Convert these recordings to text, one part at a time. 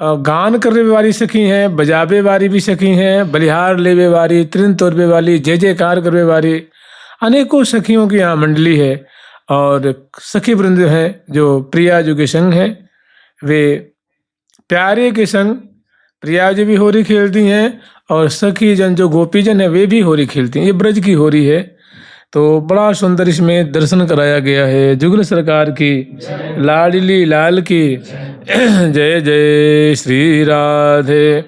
गान करने वाली सखी हैं, बजावे वाली भी सखी हैं, बलिहार लेवे वाली, त्रिन तोड़वे वाली, जय जयकार करवे वाली, अनेकों सखियों की यहाँ मंडली है। और सखी वृंद हैं जो प्रिया जी के संग हैं, वे प्यारे के संग प्रिया जी भी होरी खेलती हैं, और सखी जन जो गोपीजन है वे भी होरी खेलती हैं। ये ब्रज की होरी है, तो बड़ा सुंदर इसमें दर्शन कराया गया है। जुगल सरकार की, लाडली लाल की जय जय श्री राधे।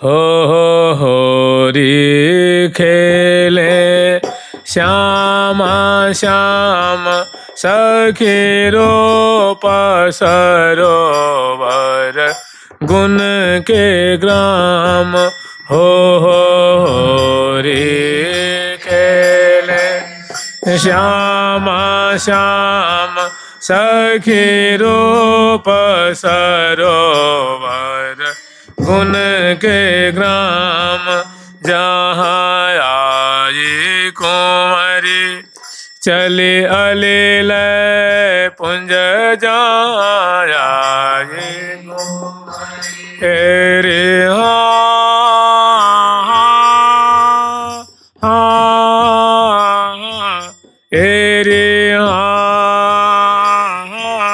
हो री खेले श्यामा श्याम सखी रूप सरोवर गुण के ग्राम। हो रे खेले श्यामा श्याम सखी रूप सरोवर गुण के ग्राम। जहाँ आई कुंवरी चले अलेल पुंज जाया रे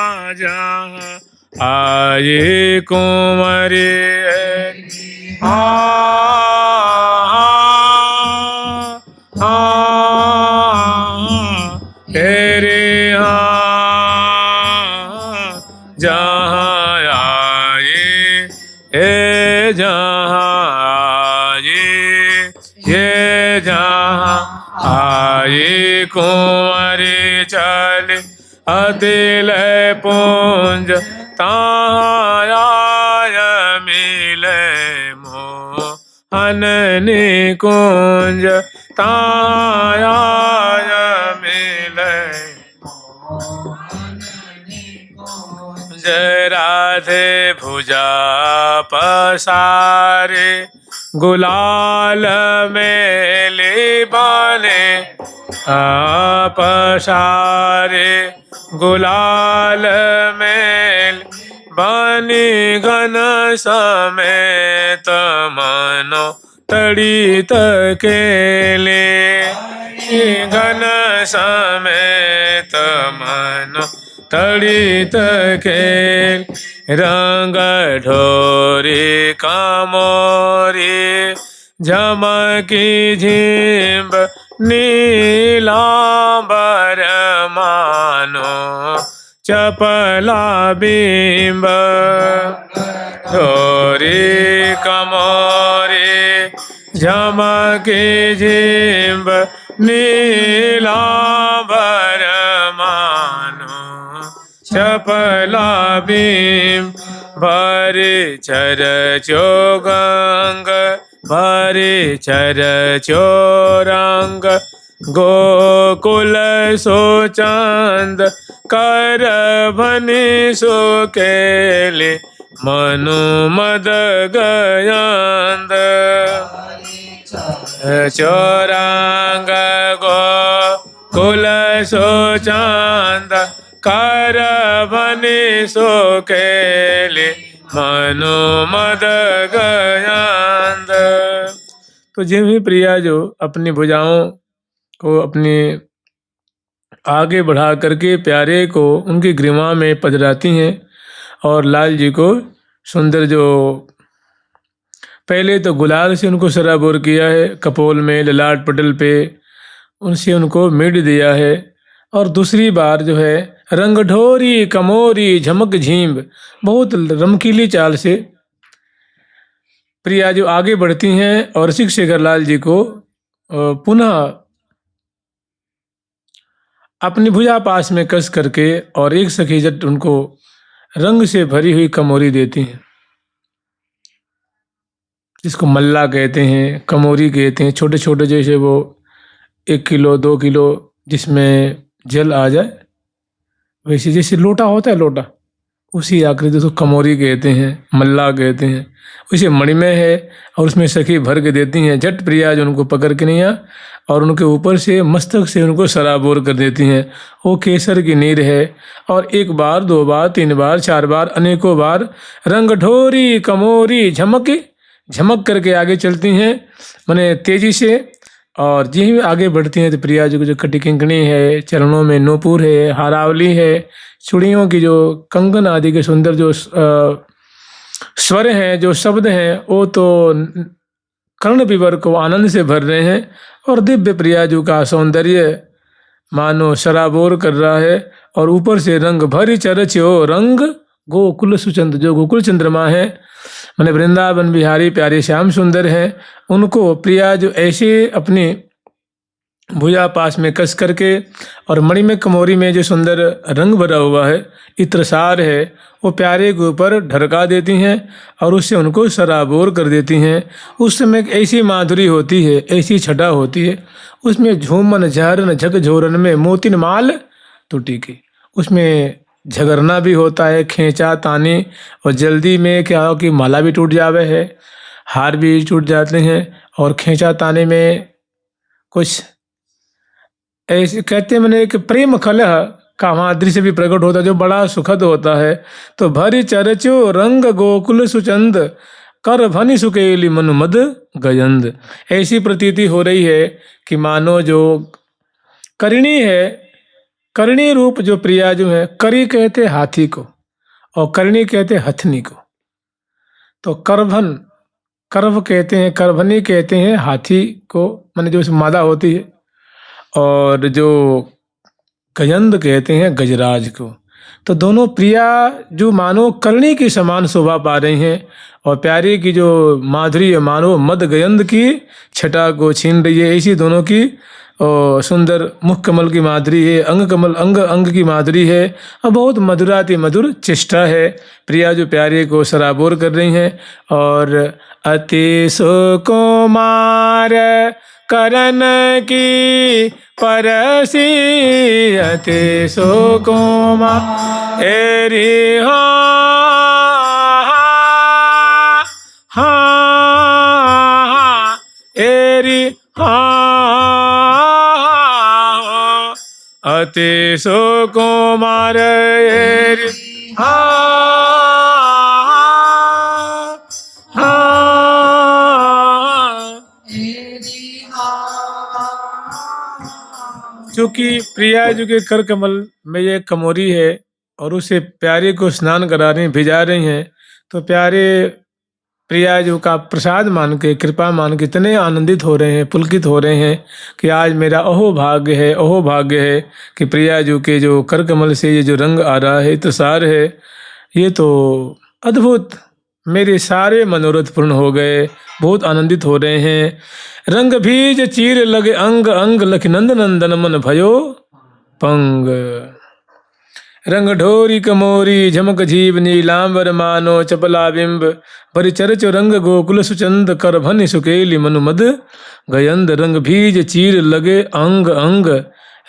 जहाँ आए कुंवरी कुंवरी चले अदिल पुंज ताय मिले मोहन निकुंज ताय मिले जय राधे भुजा पसारे गुलाल मेले बने पसारे गुलाल मेल बनी घन समेत मनो तड़ित केले घन समेत मनो तड़ित केल रंग ढोरी कामोरी झमकी झिम्ब नीलांबर मानो चपला बिंब ढोरी कमोरी झमकी झिम्ब नीलांबर मानो चपला बिंब भरे चर चोगंग भरे चर चोरंग गोकुल सो चांद कर भनी सो केले मनु मद गयांद चोरंग गोकुल सो चांद कर भनी सो केले मनो मद गयांद। तो जिम ही प्रिया जो अपनी भुजाओं को अपने आगे बढ़ा करके प्यारे को उनकी ग्रीवा में पधराती हैं, और लाल जी को सुंदर जो पहले तो गुलाल से उनको सराबोर किया है, कपोल में ललाट पटल पे उनसे उनको मिट दिया है, और दूसरी बार जो है रंग ढोरी कमोरी झमक झींब बहुत रमकीली चाल से प्रिया जो आगे बढ़ती हैं और रसिक शेखर लाल जी को पुनः अपनी भुजा पास में कस करके और एक सखी जट उनको रंग से भरी हुई कमोरी देती हैं, जिसको मल्ला कहते हैं, कमोरी कहते हैं। छोटे छोटे जैसे वो 1 किलो 2 किलो जिसमें जल आ जाए, वैसे जैसे लोटा होता है लोटा, उसी आकृति को कमोरी कहते हैं, मल्ला कहते हैं। उसे मणिमय है और उसमें सखी भर के देती हैं। झट प्रिया जो उनको पकड़ के नहीं और उनके ऊपर से मस्तक से उनको सराबोर कर देती हैं। वो केसर की नीर है और एक बार, दो बार, तीन बार, चार बार, अनेकों बार रंग ढोरी कमोरी झमक झमक करके आगे चलती हैं, माने तेजी से। और जी आगे बढ़ती हैं तो प्रिया जी को जो कटी किंकणी है, चरणों में नूपुर है, हारावली है, चूड़ियों की जो कंगन आदि के सुंदर जो स्वर हैं, जो शब्द हैं, वो तो कर्ण विवर को आनंद से भर रहे हैं। और दिव्य प्रियाजू का सौंदर्य मानो शराबोर कर रहा है। और ऊपर से रंग भरी चरचो रंग गोकुल सुचंद, जो गोकुल चंद्रमा है, मैंने वृंदावन बिहारी प्यारे श्याम सुंदर हैं, उनको प्रिया जो ऐसे अपनी भुजा पास में कस करके और मणि में कमोरी में जो सुंदर रंग भरा हुआ है, इत्रसार है, वो प्यारे के ऊपर ढरका देती हैं और उससे उनको सराबोर कर देती हैं। उस समय एक ऐसी माधुरी होती है, ऐसी छटा होती है, उसमें झूमन झरन झकझोरन में मोतिन माल टूटी की, उसमें झगरना भी होता है, खींचा तानी, और जल्दी में क्या हो कि माला भी टूट जावे है, हार भी टूट जाते हैं। और खींचा ताने में कुछ ऐसे कहते हैं, मैंने एक प्रेम कलह का वहाँ दृश्य भी प्रकट होता है जो बड़ा सुखद होता है। तो भरी चरचो रंग गोकुल सुचंद कर भनी सुकेली मन मद गजंद। ऐसी प्रतीति हो रही है कि मानो जो करिणी है, करिणी रूप जो प्रिया जो है, करी कहते हाथी को और करिणी कहते हथनी को। तो करभन, करभ कहते हैं, करभनी कहते हैं हाथी को, माने जो मादा होती है, और जो गजंद कहते हैं गजराज को। तो दोनों प्रिया जो मानो करणी की समान शोभा पा रही हैं और प्यारे की जो माधुरी मानो मद गजंद की छटा को छीन रही है। ऐसी दोनों की सुंदर मुख कमल की माधुरी है, अंग कमल अंग अंग की माधुरी है और बहुत मधुराति मधुर चेष्टा है। प्रिया जो प्यारे को सराबोर कर रही हैं। और अति सुकुमार करन की परसी अति सुकुमार एरी एरी अति सुकुमार एरी चूँकि प्रिया जी के कर कमल में ये कमोरी है और उसे प्यारे को स्नान करा रही, भिजा रही हैं, तो प्यारे प्रिया जी का प्रसाद मान के, कृपा मान के इतने आनंदित हो रहे हैं, पुलकित हो रहे हैं कि आज मेरा अहो भाग्य है, अहो भाग्य है कि प्रिया जी के जो कर कमल से ये जो रंग आ रहा है, इत्रसार है, ये तो अद्भुत, मेरे सारे मनोरथ पूर्ण हो गए, बहुत आनंदित हो रहे हैं। रंग बीज चीर लगे अंग अंग लखनंद नंदन मन भयो पंग। रंग ढोरी कमोरी झमक जीव नीलांबर मानो चपला बिंब बरि चरच रंग गोकुल सुचंद कर भनि सुकेली मनु मद गयंद। रंग बीज चीर लगे अंग अंग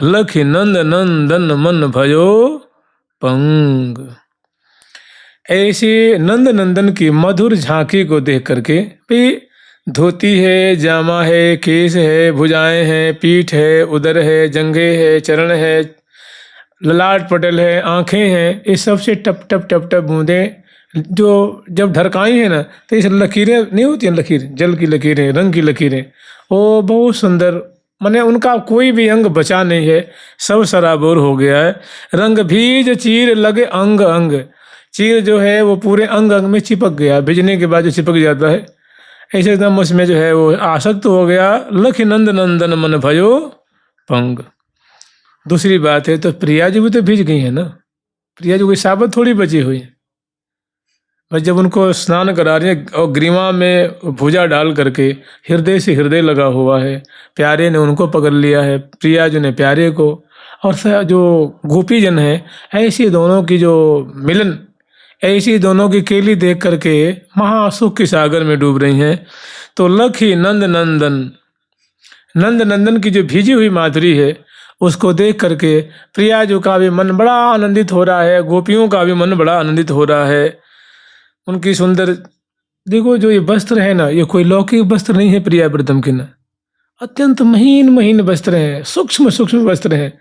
लखनंद नंदन मन भयो पंग। ऐसे नंद नंदन की मधुर झांकी को देख करके भी धोती है, जामा है, केस है, भुजाएं हैं, पीठ है, उदर है, जंघे है, चरण है, ललाट पटल है, आंखें हैं, इस सब से टप टप टप टप बूंदें जो जब ढरकाई है ना, तो इस लकीरें नहीं होती हैं, लकीर जल की लकीरें, रंग की लकीरें, वो बहुत सुंदर, माने उनका कोई भी अंग बचा नहीं है, सब सराबोर हो गया है। रंग भीज चीर लगे अंग अंग, चीर जो है वो पूरे अंग अंग में चिपक गया, भिजने के बाद जो चिपक जाता है, ऐसे एकदम उसमें जो है वो आसक्त हो गया। लखनंद नंदन मन भयो पंग। दूसरी बात है, तो प्रिया जी भी तो भीज गई है ना, प्रिया जी कोई साबत थोड़ी बची हुई है। बस जब उनको स्नान करा रही है और ग्रीवा में भुजा डाल करके हृदय से हृदय लगा हुआ है, प्यारे ने उनको पकड़ लिया है, प्रिया जी ने प्यारे को, और जो गोपी जन है, ऐसी दोनों की जो मिलन, ऐसी दोनों की केली देख करके महासुख के सागर में डूब रही हैं। तो लखी नंद नंदन, नंद नंदन की जो भीजी हुई माधुरी है उसको देख करके प्रियाजू का भी मन बड़ा आनंदित हो रहा है, गोपियों का भी मन बड़ा आनंदित हो रहा है। उनकी सुंदर, देखो जो ये वस्त्र है ना, ये कोई लौकिक वस्त्र नहीं है प्रिया प्रीतम के ना, अत्यंत महीन महीन वस्त्र हैं, सूक्ष्म सूक्ष्म वस्त्र हैं।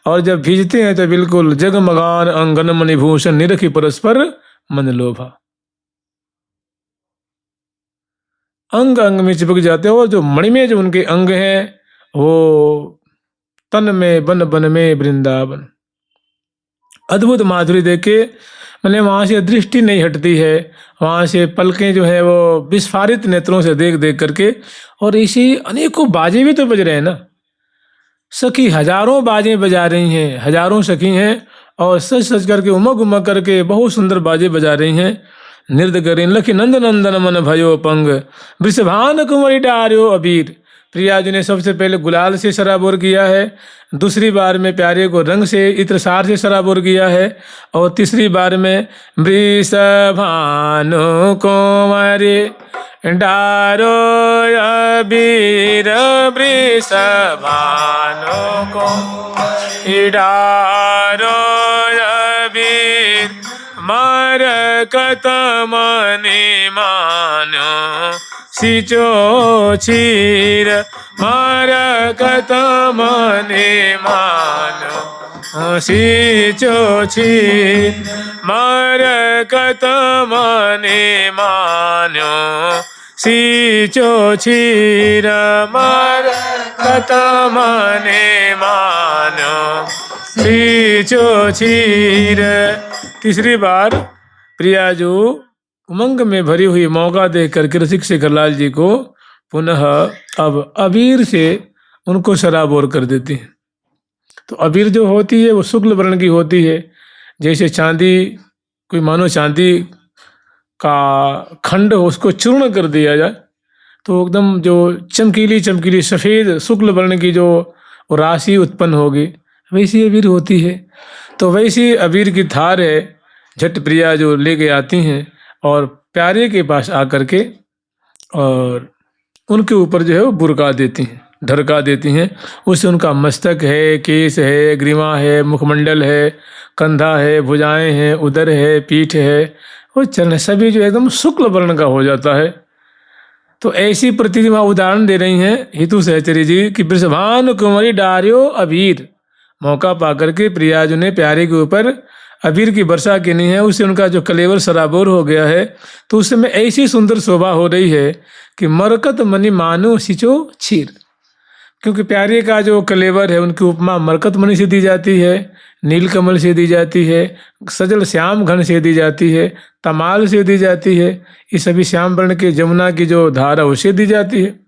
और जब भीजते हैं तो बिल्कुल जगमगान अंगन मणिभूषण निरखी परस्पर मन लोभा, अंग अंग में चिपक जाते हैं। और जो मणिमय जो उनके अंग हैं, वो तन में बन बन में वृंदावन, अद्भुत माधुरी देखे मैंने वहाँ से दृष्टि नहीं हटती है, वहाँ से पलकें जो है वो विस्फारित नेत्रों से देख देख करके। और इसी अनेकों बाजे भी तो बज रहे हैं ना, सखी हजारों बाजें बजा रही हैं, हजारों सखी हैं और सच सच करके उमग उमग करके बहुत सुंदर बाजे बजा रही हैं। नृत्य करें लखी नंद नंदन मन भयो पंग, वृषभान कुंवरी डार्यो अबीर। प्रिया जी ने सबसे पहले गुलाल से सराबोर किया है, दूसरी बार में प्यारे को रंग से इत्रसार से सराबोर किया है, और तीसरी बार में वृषभानु कुंवरी डारो अबीर, वृषभानु कुंवरी डारो अबीर, मरकत मनि मानो सिचो क्षीर, मरकत मनि मानो सिचो क्षीर, मरकत मनि मानो सिचो क्षीर, मरकत मनि मानो सिचो क्षीर। तीसरी बार प्रिया जो उमंग में भरी हुई मौका देख करके रसिक शेखरलाल जी को पुनः अब अबीर से उनको सराबोर कर देती हैं। तो अबीर जो होती है वो शुक्ल वर्ण की होती है, जैसे चांदी, कोई मानो चांदी का खंड हो, उसको चूर्ण कर दिया जाए तो एकदम जो चमकीली चमकीली सफ़ेद शुक्ल वर्ण की जो राशि उत्पन्न होगी, वैसी अबीर होती है। तो वैसी अबीर की धार है, झट प्रिया जो लेके आती हैं और प्यारे के पास आकर के और उनके ऊपर जो है वो बुरका देती हैं, ढरका देती हैं। उससे उनका मस्तक है, केस है, ग्रीवा है, मुखमंडल है, कंधा है, भुजाएं हैं, उदर है, पीठ है, वो चरण सभी जो एकदम शुक्ल वर्ण का हो जाता है। तो ऐसी प्रतिमा उदाहरण दे रही हैं हितु सहचरी जी कि वृषभानु कुंवरी डार्यो अबीर, मौका पाकर के प्रिया जो ने प्यारे के ऊपर अबीर की वर्षा की नहीं है, उससे उनका जो कलेवर सराबोर हो गया है। तो उस समय ऐसी सुंदर शोभा हो रही है कि मरकत मणि मानो सिचो क्षीर, क्योंकि प्यारे का जो कलेवर है उनकी उपमा मरकत मणि से दी जाती है, नीलकमल से दी जाती है, सजल श्याम घन से दी जाती है, तमाल से दी जाती है, ये सभी श्याम वर्ण के जमुना की जो धारा उसे दी जाती है।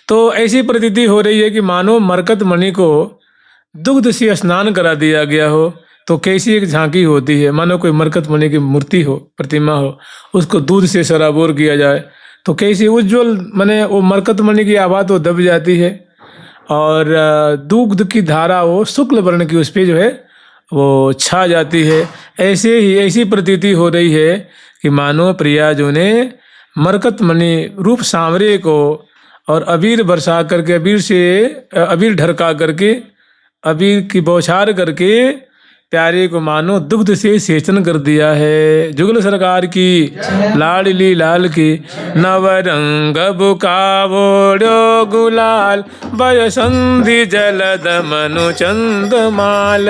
तो ऐसी प्रतीति हो रही है कि मानो मरकत मणि को दुग्ध से स्नान करा दिया गया हो। तो कैसी एक झांकी होती है, मानो कोई मरकत मणि की मूर्ति हो, प्रतिमा हो, उसको दूध से सराबोर किया जाए तो कैसी उज्जवल, माने वो मरकत मणि की आभा तो दब जाती है और दूध की धारा वो शुक्ल वर्ण की उस पर जो है वो छा जाती है। ऐसे ही ऐसी प्रतीति हो रही है कि मानो प्रिया जो ने मरकत मणि रूप सांवरे को और अबीर बरसा करके, अबीर से अबीर ढरका करके, अबीर की बौछार करके प्यारे को मानो दुग्ध से सेचन कर दिया है। जुगल सरकार की, लाडली लाल की। नवरंग बुकावोड़ो गुलाल, बयसंधि जलद मनु चंदमाल।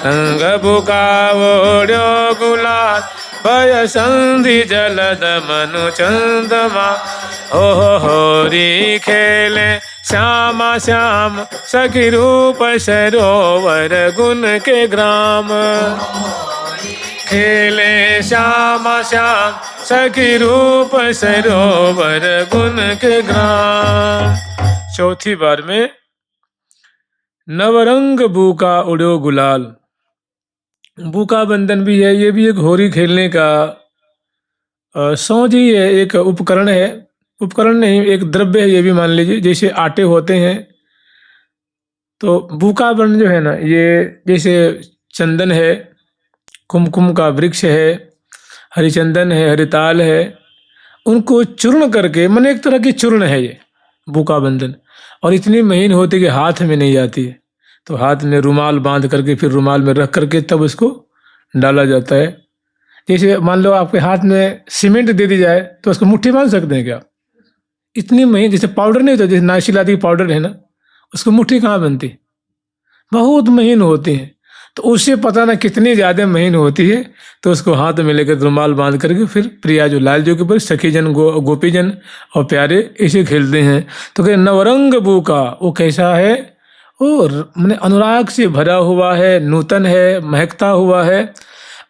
रंग बुकावोड़ो गुलाल, बयसंधि जलद मनु चंदमाल। होरी खेले श्यामा श्याम, सखी रूप सरोवर गुण के ग्राम। खेले श्यामा श्याम, सखी रूप सरोवर गुण के ग्राम। चौथी बार में नवरंग बूका उड़ो गुलाल, बूका बंधन भी है, ये भी एक होरी खेलने का सौंजी है, एक उपकरण है, उपकरण नहीं एक द्रव्य है, ये भी मान लीजिए। जैसे आटे होते हैं तो बूका वर्ण जो है ना, ये जैसे चंदन है, कुमकुम का वृक्ष है, हरिचंदन है, हरिताल है, उनको चूर्ण करके, मन एक तरह की चूर्ण है ये बूका बंधन, और इतनी महीन होती कि हाथ में नहीं आती है। तो हाथ में रुमाल बांध करके फिर रुमाल में रख करके तब उसको डाला जाता है। जैसे मान लो आपके हाथ में सीमेंट दे दी जाए तो उसको मुट्ठी बांध सकते हैं क्या? इतनी महीन, जैसे पाउडर नहीं होता, जैसे नाइसिल आदि पाउडर है ना, उसको मुट्ठी कहाँ बनती, बहुत महीन होती है। तो उससे पता ना कितनी ज़्यादा महीन होती है। तो उसको हाथ में लेकर रुमाल बांध करके फिर प्रिया जो लाल जी के ऊपर सखीजन गोपीजन और प्यारे ऐसे खेलते हैं। तो कहे नवरंग बूका, वो कैसा है, वो मैंने अनुराग से भरा हुआ है, नूतन है, महकता हुआ है।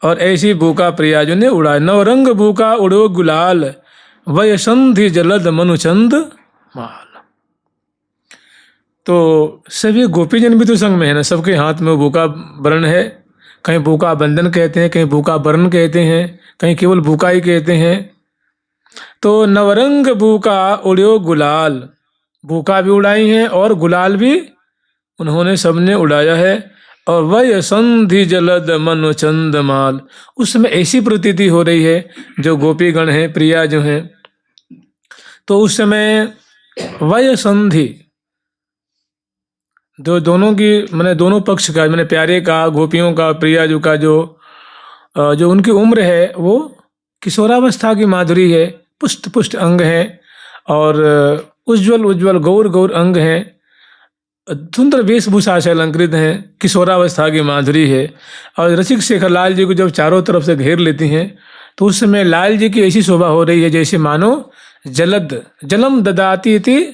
और ऐसी बूका प्रिया जो ने उड़ा, नवरंग बूका उड़ो गुलाल, वय संधि जलद मनुचंद माल। तो सभी गोपीजन भी तो संग में है ना, सबके हाथ में बूका वरण है। कहीं बूका बंधन कहते हैं, कहीं बूका वरण कहते हैं, कहीं केवल बूका ही कहते हैं। तो नवरंग बूका उड़ो गुलाल, बूका भी उड़ाई हैं और गुलाल भी उन्होंने सबने उड़ाया है। और वय संधि जलद मनु चंदमाल, उस समय ऐसी प्रतीति हो रही है, जो गोपीगण हैं, प्रिया जो हैं, तो उस समय वय संधि, जो दोनों की मैंने दोनों पक्ष का, मैंने प्यारे का, गोपियों का, प्रिया जो का जो उनकी उम्र है वो किशोरावस्था की माधुरी है, पुष्ट पुष्ट अंग हैं और उज्ज्वल उज्ज्वल गौर गौर अंग हैं, सुंदर वेशभूषा से अलंकृत हैं, किशोरावस्था की माधुरी है। और रसिक शेखर लाल जी को जब चारों तरफ से घेर लेती हैं तो उस समय लाल जी की ऐसी शोभा हो रही है जैसे मानो जलद जलम ददाती थी,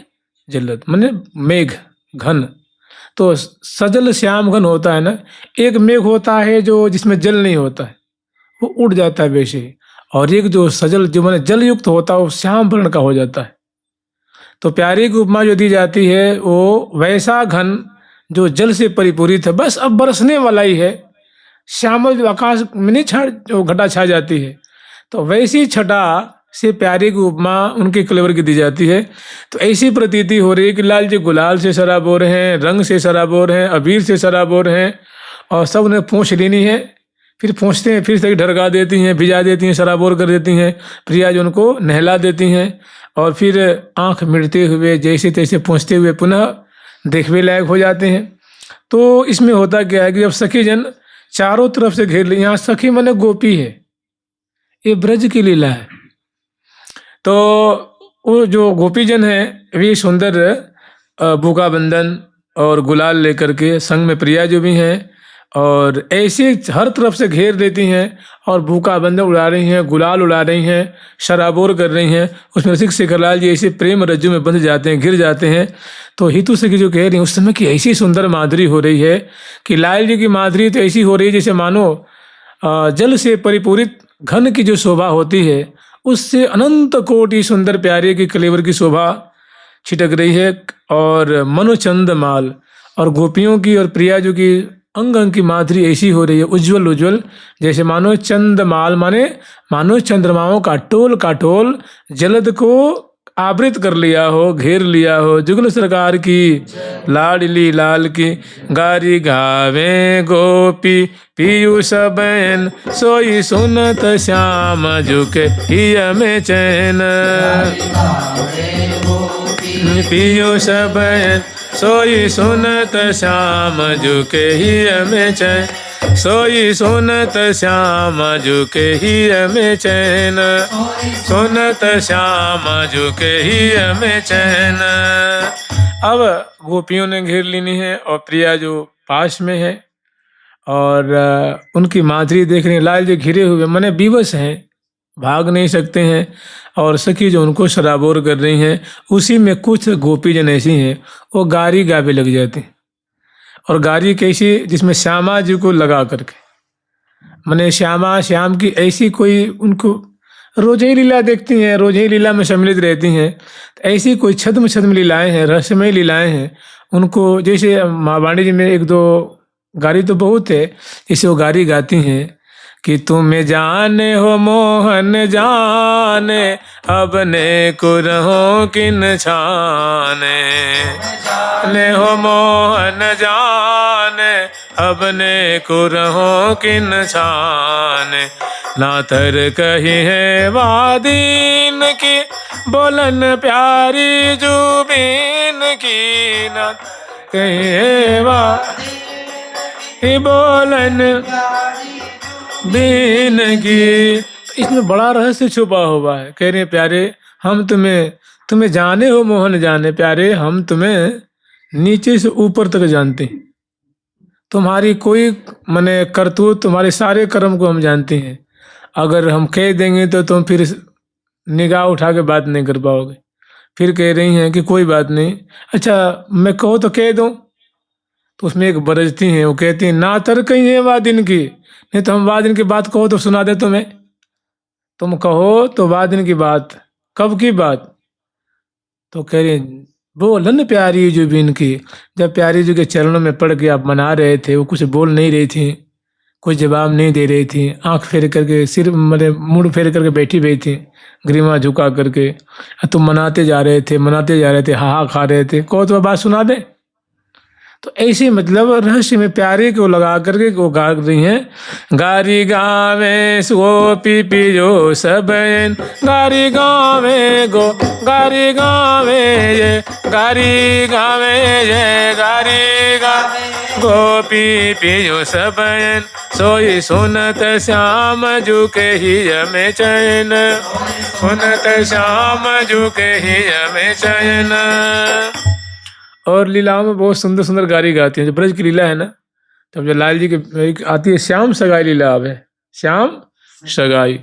जलद माने मेघ घन। तो सजल श्याम घन होता है ना, एक मेघ होता है जो जिसमें जल नहीं होता है, वो उड़ जाता है वैसे ही। और एक जो सजल जो मैंने जल युक्त होता है वो श्याम वर्ण का हो जाता है। तो प्यारी की उपमा जो दी जाती है वो वैसा घन जो जल से परिपूरित है, बस अब बरसने वाला ही है। श्यामल जो आकाश में नहीं छा जो घटा छा जाती है, तो वैसी छटा से प्यारी की उपमा उनके कलेवर की दी जाती है। तो ऐसी प्रतीति हो रही है कि लाल जी गुलाल से सराबोर हैं, रंग से सराबोर हैं, अबीर से सराबोर हैं, और सब ने पूँछ लेनी है। फिर पूछते हैं, फिर से ढरका देती हैं, भिजा देती हैं, सराबोर कर देती हैं। प्रिया जो उनको नहला देती हैं और फिर आंख मिड़ते हुए जैसे तैसे पूछते हुए पुनः देखने लायक हो जाते हैं। तो इसमें होता क्या है कि जब सखी जन चारों तरफ से घेर ले, यहाँ सखी माने गोपी है, ये ब्रज की लीला है। तो वो जो गोपीजन है वे सुंदर बूका बंधन और गुलाल लेकर के संग में प्रिया जो भी हैं, और ऐसे हर तरफ से घेर लेती हैं और भूखा बंधन उड़ा रही हैं, गुलाल उड़ा रही हैं, शराबोर कर रही हैं। उसमें रसिक शेखरलाल जी ऐसे प्रेम रज्जु में बंध जाते हैं, गिर जाते हैं। तो हितु सखी जो कह रही हैं उस समय की ऐसी सुंदर माधुरी हो रही है कि लाल जी की माधुरी तो ऐसी हो रही है जैसे मानो जल से परिपूरित घन की जो शोभा होती है उससे अनंत कोटि सुंदर प्यारे की कलेवर की शोभा छिटक रही है। और मनोचंद माल, और गोपियों की और प्रियाजू की अंग अंग की माधुरी ऐसी हो रही है, उज्जवल उज्जवल, जैसे मानो चंदमाल माने मानो चंद्रमाओं का टोल जलद को आवृत कर लिया हो, घेर लिया हो। जुगल सरकार की लाडली लाल की, गारी गावे गोपी पीयूष बैन, सोई सुनत श्याम झुके हिय में चैन। पीयूष बैन सोई सुनत श्याम झुके हिय में चैन, सोई सुनत श्याम झुके हिय में चैन, सुनत श्याम झुके हिय में चैन। अब गोपियों ने घेर लेनी है और प्रिया जो पास में है और उनकी माधुरी देख रही है। लाल जी घिरे हुए माने विवश हैं, भाग नहीं सकते हैं, और सखी जो उनको शराबोर कर रही हैं। उसी में कुछ गोपीजन ऐसी हैं वो गारी गावे लग जाती, और गारी कैसी, जिसमें श्यामा जी को लगा करके, माने श्यामा श्याम की ऐसी कोई उनको रोज ही लीला देखती हैं, रोज ही लीला में सम्मिलित रहती हैं। तो ऐसी कोई छद्म छद्म लीलाएं हैं, रहस्यमय लीलाएं हैं उनको। जैसे महावाणी जी में एक दो गारी तो बहुत है, जैसे वो गारी गाती हैं कि तुम्हें जाने हो मोहन जाने, अब ने कुरहो किन छाने, ने हो मोहन जाने, अब ने कुरहो किन छाने। नाथर कही है वादीन की बोलन प्यारी जुबीन की ना कहे वादी बोलन बीन की। इसमें बड़ा रहस्य छुपा हुआ है। कह रहे प्यारे हम तुम्हें जाने हो मोहन जाने प्यारे, हम तुम्हें नीचे से ऊपर तक जानते हैं। तुम्हारी कोई मने करतूत, तुम्हारे सारे कर्म को हम जानते हैं। अगर हम कह देंगे तो तुम फिर निगाह उठा के बात नहीं कर पाओगे। फिर कह रही हैं कि कोई बात नहीं, अच्छा मैं कहो तो कह दूं। तो उसमें एक बरजती हैं, वो कहती हैं ना तर कहीं है वादिन की, नहीं तो हम वादिन की बात कहो तो सुना दे तुम्हें। तुम कहो तो वादिन की बात, कब की बात? तो कह रही बोलन प्यारी जुबीन की, जब प्यारी जी के चरणों में पड़ के आप मना रहे थे, वो कुछ बोल नहीं रही थी, कोई जवाब नहीं दे रही थी, आंख फेर करके सिर मेरे मुंह फेर करके बैठी हुई थी, ग्रीमा झुका करके। तुम मनाते जा रहे थे, हा खा रहे थे, कहो तो बात सुना दे। तो ऐसे मतलब रहस्य में प्यारे को लगा करके वो गा रही हैं। गारी गावे सो पी जो सब, गारी गावे गो गारी गावे ये, गारी गावे ये, गारी गावे गोपी जो सब, सोई सुनत श्याम जू के ही में चैन, सुनत श्याम जू के ही में चैन। और लीलाओं में बहुत सुंदर सुंदर गारी गाती हैं। जो ब्रज की लीला है ना, तब जो लाल जी की एक आती है श्याम सगाई लीला, अब है श्याम सगाई,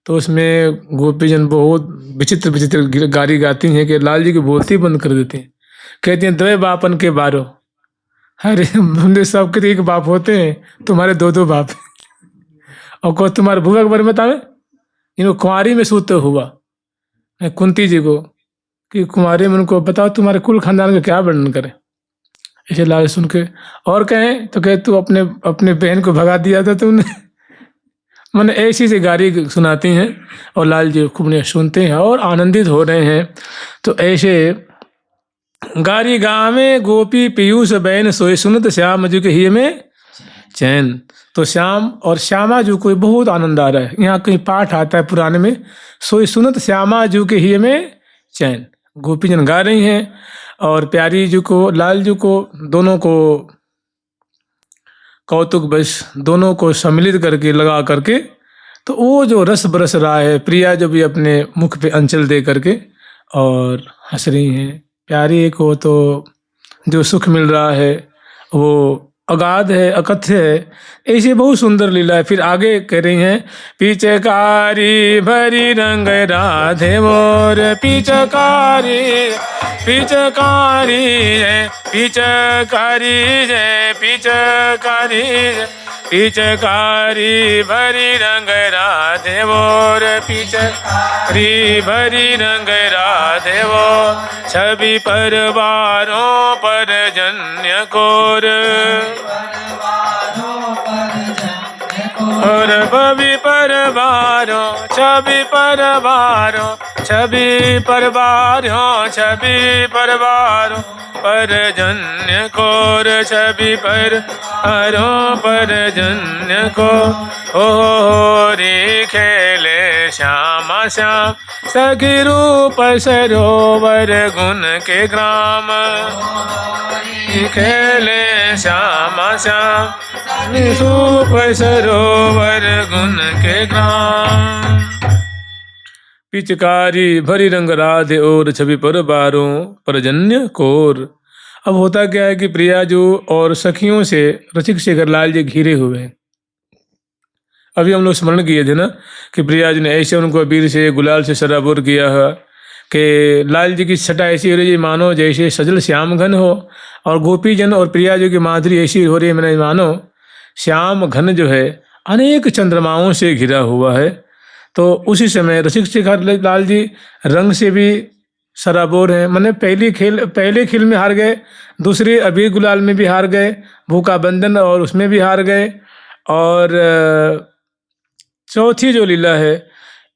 तो उसमें गोपीजन बहुत विचित्र विचित्र गारी गाती हैं कि लाल जी की बोलती बंद कर देती हैं। कहती हैं द्वे बापन के बारो, अरे हमने सबके एक बाप होते हैं, तुम्हारे दो दो बाप और को तुम्हारे भूआ के बारे में बतावे, इनको कुंवारी में सूत्र हुआ कुंती जी को कि कुमारी में उनको बताओ तुम्हारे कुल खानदान का क्या वर्णन करें। ऐसे लाल सुन के और कहें तो कहे तू अपने बहन को भगा दिया था तुमने। मैंने ऐसी से गारी सुनाती हैं और लाल जी खूब सुनते हैं और आनंदित हो रहे हैं। तो ऐसे गारी गावे गोपी पीयूष बहन सोए सुनत श्याम जू के ही में चैन। तो श्याम और श्यामा जू को बहुत आनंद आ रहा है। यहाँ कहीं पाठ आता है पुराने में, सोई सुनत श्यामा जू के ही में चैन। गोपीजन गा रही हैं और प्यारी जी को लाल जी को दोनों को कौतुक बस दोनों को सम्मिलित करके लगा करके, तो वो जो रस बरस रहा है, प्रिया जो भी अपने मुख पे अंचल दे करके और हंस रही हैं। प्यारी को तो जो सुख मिल रहा है वो अगाध है, अकथ्य है। ऐसी बहुत सुंदर लीला है। फिर आगे कह रही हैं पिचकारी भरी रंग राधे मोर, पिचकारी पिचकारी जय पिचकारी जय पिचकारी जय पिचकारी भरी रंग राधे मोर, पिचकारी भरी रंग राधे वो, छवि परवारों पर जन्य कोर और भवि परवारों, छवि परवारों, छवि परवारों, छवि परवारों पर जन्य कोर, छवि पर हरों पर जन्य को। हो रे खेले श्यामा श्याम सखी रूप सरोवर गुण के ग्राम, खेले श्यामा श्याम रूप सरोवर गुण के ग्राम। पिचकारी भरी रंग राधे और छवि पर बारों परजन्य कोर। अब होता क्या है कि प्रिया जो और सखियों से रसिक शेखर लाल जी घिरे हुए हैं। अभी हम लोग स्मरण किए थे ना कि प्रिया जी ने ऐसे उनको अबीर से गुलाल से सराबोर किया है कि लाल जी की छटा ऐसी हो रही है मानो जैसे सजल श्याम घन हो, और गोपी जन और प्रिया जी की माधुरी ऐसी हो रही है मैंने मानो श्याम घन जो है अनेक चंद्रमाओं से घिरा हुआ है। तो उसी समय रसिक शेखर लाल जी रंग से भी सराबोर हैं। मैंने पहले खेल में हार गए, दूसरी अबीर गुलाल में भी हार गए, भूखा बंधन और उसमें भी हार गए, और चौथी जो लीला है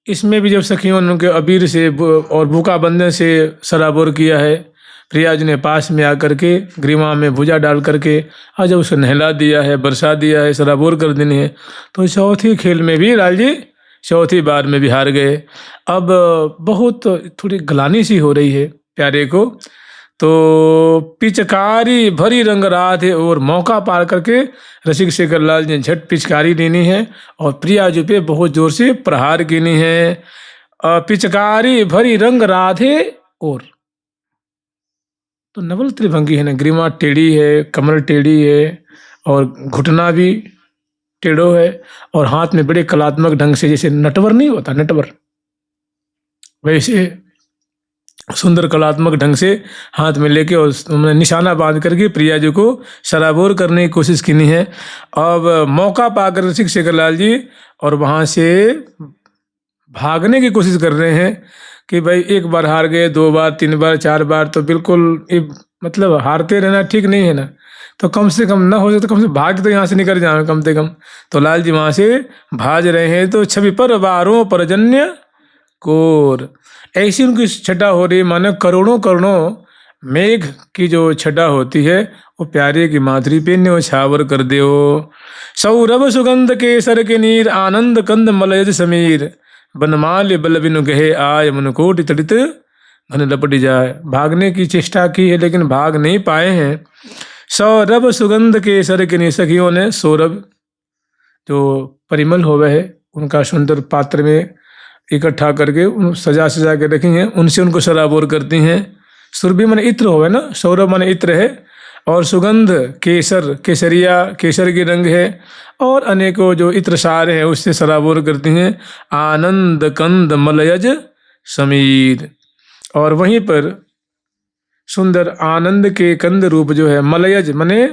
इसमें भी जब सखियों ने उनके अबीर से और भूखा बंधन से सराबोर किया है, प्रिया जी ने पास में आकर के ग्रीवा में भुजा डाल करके और जब उसे नहला दिया है, बरसा दिया है, सराबोर कर देनी है, तो चौथी खेल में भी लाल जी चौथी बार में भी हार गए। अब बहुत थोड़ी ग्लानि सी हो रही है प्यारे को, तो पिचकारी भरी रंग रात है और मौका पार करके रसिक शेखर लाल ने झट पिचकारी लेनी है और प्रियाजू पे बहुत जोर से प्रहार कीनी है। पिचकारी भरी रंग रात है और तो नवल त्रिभंगी है ना, ग्रीवा टेढ़ी है, कमर टेढ़ी है और घुटना भी टेढ़ो है और हाथ में बड़े कलात्मक ढंग से, जैसे नटवर नहीं होता नटवर, वैसे सुंदर कलात्मक ढंग से हाथ में लेके और निशाना बांध करके प्रियाजू को सराबोर करने की कोशिश की है। अब मौका पाकर रसिक शेखर लाल जी और वहाँ से भागने की कोशिश कर रहे हैं कि भाई एक बार हार गए, 2 बार 3 बार 4 बार तो बिल्कुल मतलब हारते रहना ठीक नहीं है ना, तो कम से कम ना हो जाए तो कम से भाग तो यहाँ से निकल जाए कम से कम। तो लाल जी वहाँ से भाज रहे हैं, तो छवि पर बारों परजन्य कोर, ऐसी उनकी छटा हो रही, मानो करोड़ों करोड़ों मेघ की जो छटा होती है वो प्यारे की माधुरी पे न्योछावर कर दो। सौरभ सुगंध केसर के नीर, आनंद कंद मलयज समीर, बनमाल्य बल बिनु गहे आय, मनुकोटि तड़ित घन लपट जाए। भागने की चेष्टा की है लेकिन भाग नहीं पाए हैं। सौरभ सुगंध केसर के नीर, सखियों ने सौरभ जो परिमल होवे है उनका सुंदर पात्र में इकट्ठा करके उन सजा सजा के रखी हैं, उनसे उनको सराबोर करती हैं। सुरभि माने इत्र होवे ना, सौरभ माने इत्र है और सुगंध केसर, केसरिया केसर की रंग है और अनेकों जो इत्र सार हैं उससे सराबोर करती हैं। आनंद कंद मलयज समीर, और वहीं पर सुंदर आनंद के कंद रूप जो है मलयज माने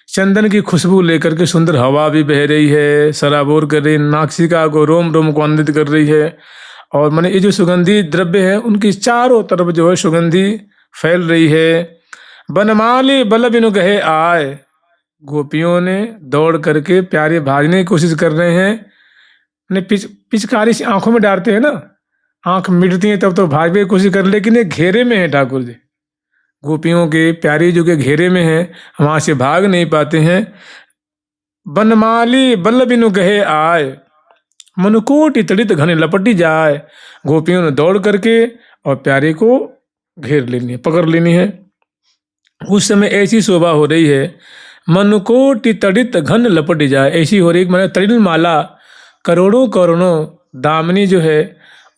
चंदन की खुशबू लेकर के सुंदर हवा भी बह रही है, सराबोर कर रही, नासिका को रोम रोम को आनंदित कर रही है। और माने ये जो सुगंधी द्रव्य है उनकी चारों तरफ जो है सुगंधी फैल रही है। बनमाली बल बिनु गहे आए, गोपियों ने दौड़ करके प्यारे भागने की कोशिश कर रहे हैं। पिचकारी से आंखों में डालते हैं ना, आंख मिटती है तब तो भागने की कोशिश कर, लेकिन ये घेरे में है ठाकुर जी, गोपियों के प्यारी जो के घेरे में है, वहां से भाग नहीं पाते हैं। बनमाली बल बिनु गहे आए, मनुकोटि तड़ित घने लपटी जाए। गोपियों ने दौड़ करके और प्यारे को घेर लेनी है, पकड़ लेनी है। उस समय ऐसी शोभा हो रही है, मनुकोटि तड़ित घन लपट जाए, ऐसी हो रही मैंने तड़िल माला करोड़ों करोड़ों दामनी जो है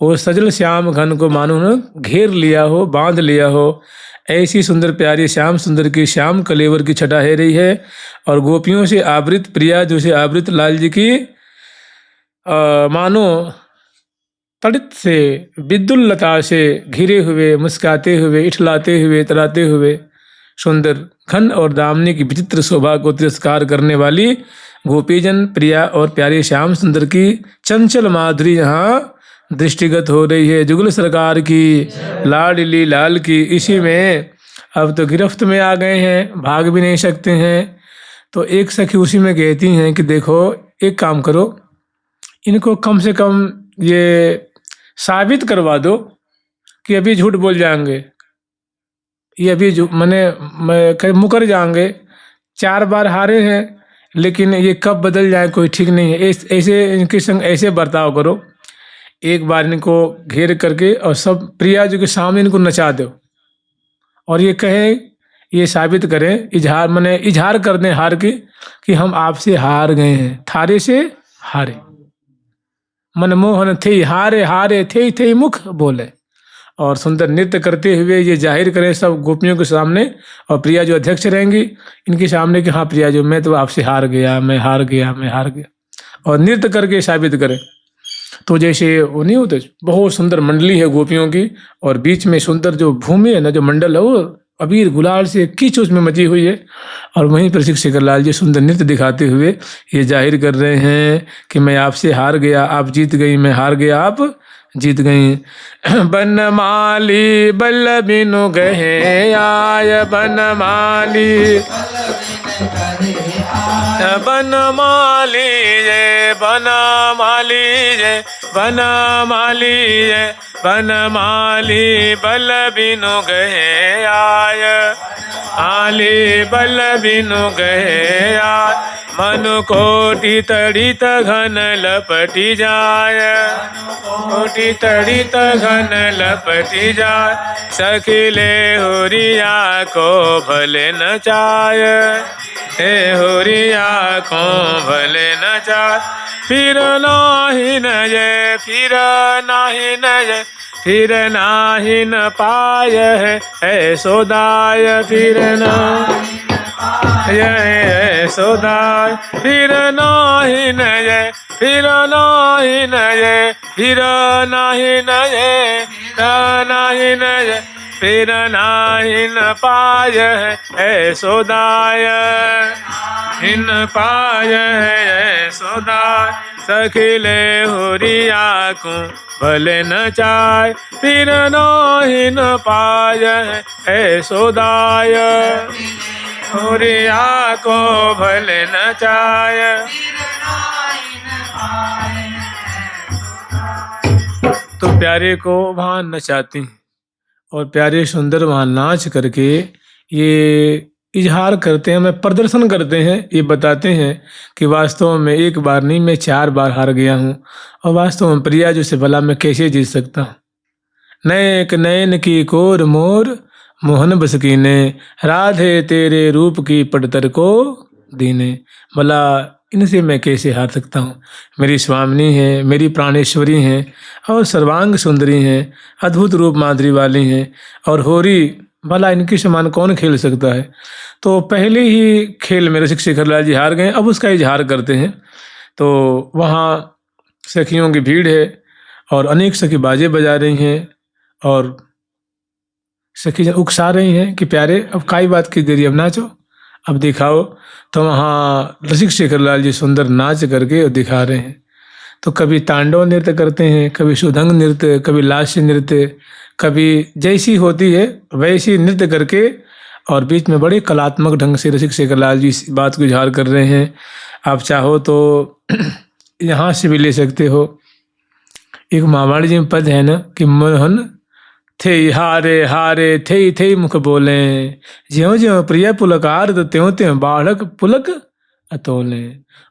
वो सजल श्याम घन को मानो न घेर लिया हो, बांध लिया हो। ऐसी सुंदर प्यारी श्याम सुंदर की श्याम कलेवर की छटा है रही है और गोपियों से आवृत प्रिया जो से आवृत लाल जी की मानो तड़ित से विद्युल लता से घिरे हुए, मुस्काते हुए, इठलाते हुए, तराते हुए सुंदर घन और दामनी की विचित्र शोभा को तिरस्कार करने वाली गोपीजन प्रिया और प्यारे श्याम सुंदर की चंचल माधुरी यहाँ दृष्टिगत हो रही है। जुगल सरकार की लाडली लाल की, इसी में अब तो गिरफ्त में आ गए हैं, भाग भी नहीं सकते हैं। तो एक सखी उसी में कहती हैं कि देखो एक काम करो, इनको कम से कम ये साबित करवा दो कि अभी झूठ बोल जाएंगे, ये अभी मैं मुकर जाएंगे। 4 बार हारे हैं लेकिन ये कब बदल जाए कोई ठीक नहीं है। ऐसे इनके संग ऐसे बर्ताव करो, एक बार इनको घेर करके और सब प्रिया जी के सामने इनको नचा दो और ये कहें, ये साबित करें, इजहार कर दें हार के कि हम आपसे हार गए हैं, थारे से हारे। मनमोहन थे हारे हारे थे मुख बोले, और सुंदर नृत्य करते हुए ये जाहिर करें सब गोपियों के सामने और प्रिया जो अध्यक्ष रहेंगी इनके सामने कि हाँ प्रिया जो मैं तो आपसे हार गया, मैं हार गया, मैं हार गया, और नृत्य करके साबित करें। तो जैसे वो नहीं होते, बहुत सुंदर मंडली है गोपियों की और बीच में सुंदर जो भूमि है ना, जो मंडल है वो अबीर गुलाल से कीच उसमें मची हुई है और वहीं पर शेखर लाल जी सुंदर नृत्य दिखाते हुए ये जाहिर कर रहे हैं कि मैं आपसे हार गया, आप जीत गई, मैं हार गया, आप जीत गई। बनमाली बल बिनु गहे आय, बनमाली बनमाली जय, बनमाली जय, बनमाली जय, बनमाली बल बिनु गहे आय, आली बल बिनु गहे आय। मनु कोटि तड़ित घन लपटी जाय, कोटि तड़ित घन लपटी जाय, सखिले हुरिया को भले न चाय, हे हुरिया को भले न चाय। फिर नाही न जय, फिर नाही न जय, फिर नाही न पाय है सोदाय, फिर नाही जय सोदाय, फिर नाही न जय, फिर नाही न जय, फिर नाही न जय, नाही न जय, फिर नाही न पाय है सोदाय, इन पाय है सोदाय। सखिले हुरिया को भले न चाय, फिर नाही न पाय है सोदाय, हुरिया को भले न चाय। तो प्यारे को वहाँ नचाती और प्यारे सुंदर वहाँ नाच करके ये इजहार करते हैं, मैं प्रदर्शन करते हैं, ये बताते हैं कि वास्तव में एक बार नहीं मैं 4 बार हार गया हूँ और वास्तव में प्रिया जो से भला मैं कैसे जीत सकता हूँ। नैक नैन की कोर मोर मोहन बस कीने, राधे तेरे रूप की पड़तर को दीने। भला इनसे मैं कैसे हार सकता हूँ। मेरी स्वामिनी है, मेरी प्राणेश्वरी हैं और सर्वांग सुंदरी हैं, अद्भुत रूप माधुरी वाली हैं और होरी भला इनके समान कौन खेल सकता है। तो पहले ही खेल में रसिक शेखरलाल जी हार गए, अब उसका इजहार करते हैं। तो वहाँ सखियों की भीड़ है और अनेक सखी बाजे बजा रही हैं और सखी जन उकसा रही हैं कि प्यारे अब काई बात की देरी, अब नाचो, अब दिखाओ। तो वहाँ रसिक शेखरलाल जी सुंदर नाच करके दिखा रहे हैं। तो कभी तांडव नृत्य करते हैं, कभी सुधंग नृत्य, कभी लास्य नृत्य, कभी जैसी होती है वैसी नृत्य करके और बीच में बड़े कलात्मक ढंग से रसिक शेखरलाल जी इस बात को इजहार कर रहे हैं। आप चाहो तो यहाँ से भी ले सकते हो। एक महावाणी जी में पद है ना कि मोहन थे हारे हारे थे थे मुख बोले, ज्यों ज्यों प्रिय पुलकार त्यों त्यों बाढ़क पुलक अतोले।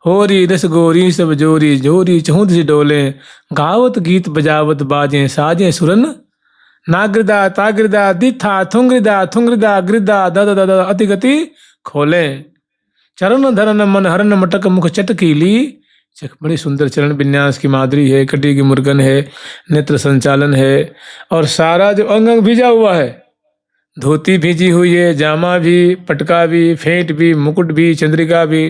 होरी रस गोरी सब जोरी जोरी चहुत सी डोले, गावत गीत बजावत बाजें साजें सुरन, नागृदा तागृदा दिथा थुंगृदा थुंगृदा गृदा दद दद अतिगति खोले। चरण धरन मन हरन मटक मुख चटकीली, बड़ी सुंदर चरण विन्यास की माधुरी है, कटी की मुर्गन है, नेत्र संचालन है और सारा जो अंग अंग भिजा हुआ है, धोती भीजी हुई है, जामा भी, पटका भी, फेंट भी, मुकुट भी, चंद्रिका भी,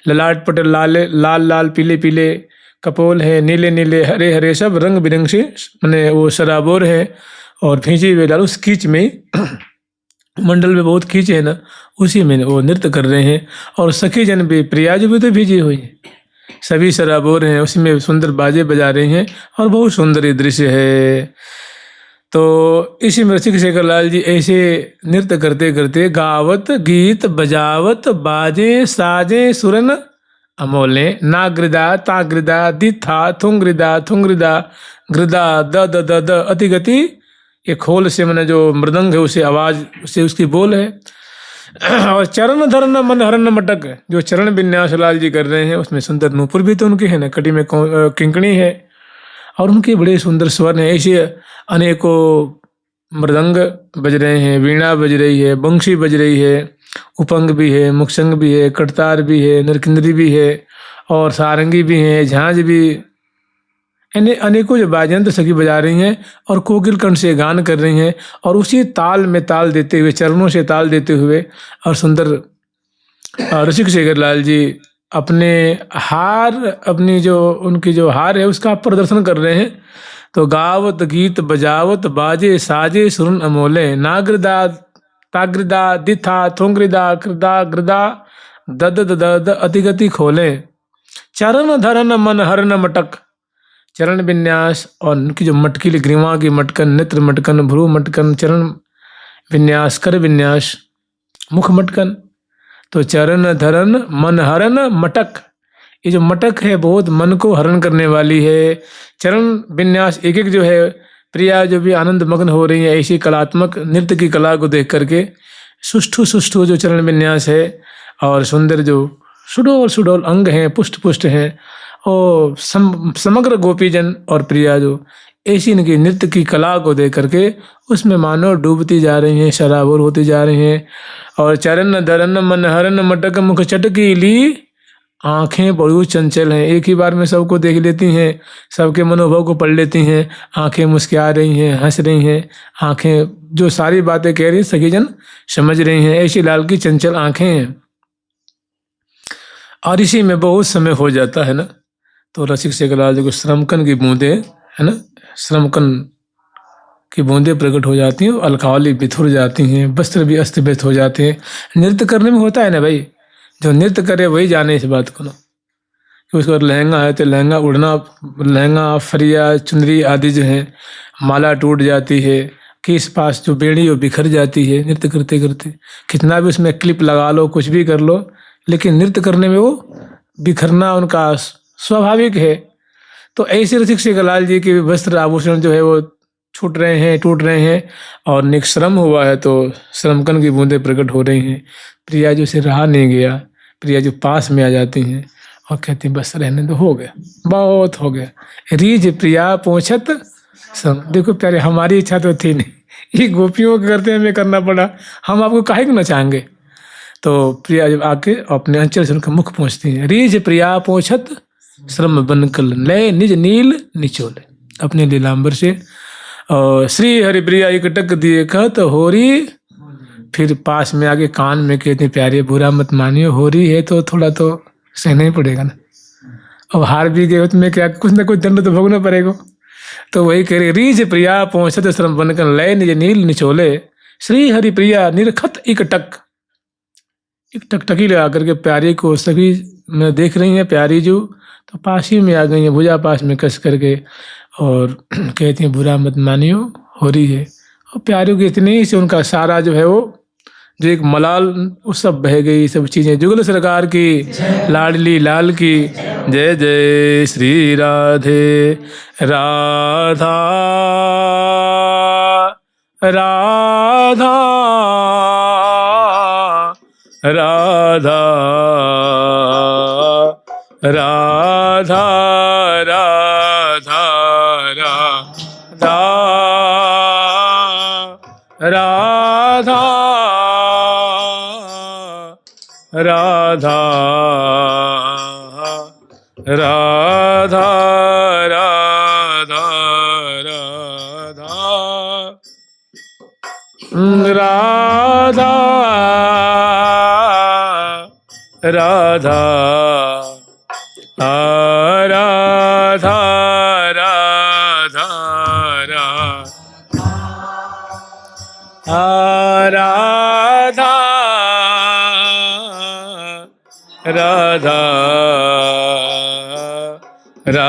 ललाट पट लाल लाल लाल पीले पीले, कपोल है नीले नीले हरे हरे, सब रंग बिरंग से मैंने वो सराबोर है और भीजी हुए लाल उस खींच में मंडल में बहुत खींच है ना, उसी में वो नृत्य कर रहे हैं। और सखी जन भी प्रियाज भी तो भीजी हुई है, सभी सराबोर हैं, उसी में सुंदर बाजे बजा रहे हैं और बहुत सुंदर ये दृश्य है। तो इसी में रसिक शेखरलाल जी ऐसे नृत्य करते करते गावत गीत बजावत बाजे साजे सुरन अमोले, नागृदा तागृदा दिथा थुंगृदा थुंगृदा गृदा द द द द अतिगति, ये खोल से मैंने जो मृदंग है उसे आवाज उसे उसकी बोल है। और चरण धरन मन हरन मटक, जो चरण विन्यास लाल जी कर रहे हैं उसमें सुंदर नूपुर भी तो उनके हैं ना, कटी में किंकणी है और उनके बड़े सुंदर स्वर हैं। ऐसे अनेकों मृदंग बज रहे हैं, वीणा बज रही है, बंशी बज रही है, उपंग भी है, मुक्संग भी है, कटतार भी है, नरकिंदरी भी है और सारंगी भी है, झांझ भी, यानी अनेकों जो वाद्ययंत्र सखी बजा रही हैं और कोकिल कंठ से गान कर रही हैं और उसी ताल में ताल देते हुए, चरणों से ताल देते हुए और सुंदर रसिक शेखरलाल जी अपने हार, अपनी जो उनकी जो हार है उसका प्रदर्शन कर रहे हैं। तो गावत गीत बजावत बाजे साजे सुरन अमोले, नागृदा तागृदा दिथा थोंगृदा कृदा गृदा दद दद अतिगति खोले। चरण धरन मन हरन मटक, चरण विन्यास और उनकी जो मटकीली ग्रीवा की मटकन, नेत्र मटकन, भ्रू मटकन, चरण विन्यास, कर विन्यास, मुख मटकन। तो चरण धरन मन हरन मटक, ये जो मटक है बहुत मन को हरण करने वाली है। चरण विन्यास एक एक जो है प्रिया जो भी आनंद मग्न हो रही है ऐसी कलात्मक नृत्य की कला को देख करके, सुष्ठु सुष्ठु जो चरण विन्यास है और सुंदर जो सुडोल सुडोल अंग हैं, पुष्ट पुष्ट हैं, और समग्र गोपीजन और प्रिया जो ऐसी इनकी नृत्य की कला को देख करके उसमें मानो डूबती जा रही हैं, शराबोर होती जा रही हैं। और चरण धरन मन हरन मटक मुख चटकी ली, आंखें बड़ी चंचल हैं, एक ही बार में सबको देख लेती हैं, सबके मनोभाव को पढ़ लेती हैं। आंखें मुस्कुरा रही हैं, हंस रही हैं, आंखें जो सारी बातें कह रही हैं सखी जन समझ रही हैं, ऐसी लाल की चंचल आंखें हैं। और इसी में बहुत समय हो जाता है ना, तो रसिक शेखरलाल जी को श्रमकन की बूंदे है ना, श्रमकन की बूंदें प्रकट हो जाती हैं, अलकावली बिथुर जाती हैं, वस्त्र भी अस्त व्यस्त हो जाते हैं। नृत्य करने में होता है ना भाई, जो नृत्य करे वही जाने इस बात को ना, कि उसका लहंगा है तो लहंगा उड़ना, लहंगा फरिया चुनरी आदि जो है, माला टूट जाती है, केस पास जो बेड़ी वो बिखर जाती है नृत्य करते करते। कितना भी उसमें क्लिप लगा लो, कुछ भी कर लो, लेकिन नृत्य करने में वो बिखरना उनका स्वाभाविक है। तो ऐसे रसिक शेखरलाल जी के वस्त्र आभूषण जो है वो छूट रहे हैं, टूट रहे हैं, और निश्रम हुआ है तो श्रमकन की बूंदें प्रकट हो रही हैं। प्रिया जो से रहा नहीं गया, प्रिया जो पास में आ जाती हैं और कहती बस रहने दो, हो गया, बहुत हो गया। रीझ प्रिया पोछत सम। देखो प्यारे, हमारी इच्छा तो थी नहीं, ये गोपियों के करते हमें करना पड़ा, हम आपको काहे को नचाएंगे। तो प्रिया जब आके अपने अंचल से उनका मुख पहुँचती है, रीझ प्रिया पोछत श्रम बन कल लय निज नील निचोले, अपने लीलांबर से। और श्री हरिप्रिया एकटक दिए कहत होरी, फिर पास में आगे कान में कहते प्यारे बुरा मत मानियो, होरी है तो थोड़ा तो सहना ही पड़ेगा ना, अब हार भी गए तो मैं क्या, कुछ ना कुछ दंड तो भोगना पड़ेगा। तो वही कह रही, रीझ प्रिया पहुंचत श्रम बनकर लय निज नील निचोले, श्री हरिप्रिया निरखत एकटक, एक टकटकी लगा करके प्यारी को सभी में देख रही हैं। प्यारी जो तो पास ही में आ गई है, भुजा पास में कस करके, और कहती हैं बुरा मत मानियो हो रही है। और प्यारी की इतनी से उनका सारा जो है वो जो एक मलाल वो सब बह गई, सब चीज़ें। जुगल सरकार की लाडली लाल की जय जय श्री राधे राधा राधा राधा राधा राधा राधा राधा राधा राधा राधा राधा राधा राधा राधा राधा राधा